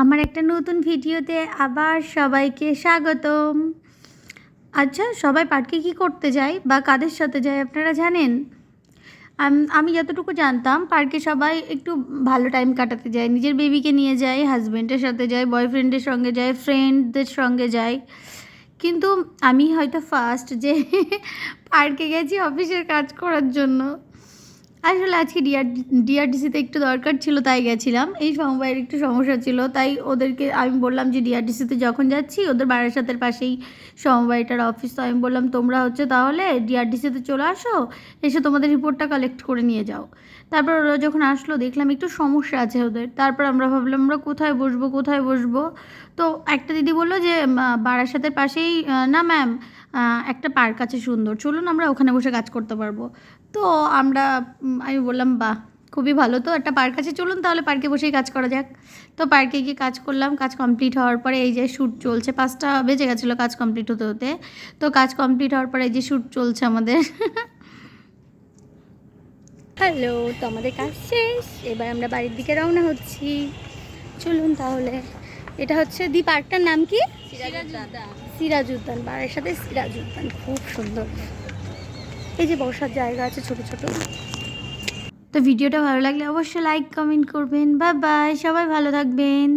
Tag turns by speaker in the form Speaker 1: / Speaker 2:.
Speaker 1: আমার একটা নতুন ভিডিওতে আবার সবাইকে স্বাগতম। আচ্ছা, সবাই পার্কে কী করতে যায় বা কাদের সাথে যায় আপনারা জানেন? আমি যতটুকু জানতাম পার্কে সবাই একটু ভালো টাইম কাটাতে যায়, নিজের বেবিকে নিয়ে যায়, হাজব্যান্ডের সাথে যায়, বয়ফ্রেন্ডের সঙ্গে যায়, ফ্রেন্ডদের সঙ্গে যায়। কিন্তু আমি হয়তো ফার্স্ট যে পার্কে গেছি অফিসের কাজ করার জন্য। আসলে আজকে ডিআরডিসিতে একটু দরকার ছিল তাই গেছিলাম। এই সমবায়ের একটু সমস্যা ছিল, তাই ওদেরকে আমি বললাম যে ডিআরডিসিতে যখন যাচ্ছি ওদের বারাসাতের পাশেই সমবায়টার অফিস, তো আমি বললাম তোমরা তাহলে ডিআরডিসিতে চলে আসো, এসে তোমাদের রিপোর্টটা কালেক্ট করে নিয়ে যাও। তারপর ওরা যখন আসলো দেখলাম একটু সমস্যা আছে ওদের। তারপর আমরা ভাবলাম আমরা কোথায় বসবো। তো একটা দিদি বললো যে বারাসাতের পাশেই না ম্যাম, একটা পার্ক আছে সুন্দর, চলুন আমরা ওখানে বসে কাজ করতে পারবো। তো আমি বললাম বাহ, খুবই ভালো, তো একটা পার্ক আছে, চলুন তাহলে পার্কে বসেই কাজ করা যাক। তো পার্কে গিয়ে কাজ করলাম। কাজ কমপ্লিট হওয়ার পরে এই যে শ্যুট চলছে, 5টা বেজে গেছিলো কাজ কমপ্লিট হতে হতে। তো কাজ কমপ্লিট হওয়ার পরে এই যে শ্যুট চলছে আমাদের। হ্যালো, তো আমাদের কাজ শেষ, এবার আমরা বাড়ির দিকে রওনা হচ্ছি। চলুন তাহলে। এটা হচ্ছে পার্কটার নাম কি? সিরাজ উদ্যান, বারাসাতে সিরাজ উদ্যান, খুব সুন্দর। এই যে বসার জায়গা আছে ছোট ছোট। তো ভিডিওটা ভালো লাগলে অবশ্যই লাইক কমেন্ট করবেন। বাই বাই, সবাই ভালো থাকবেন।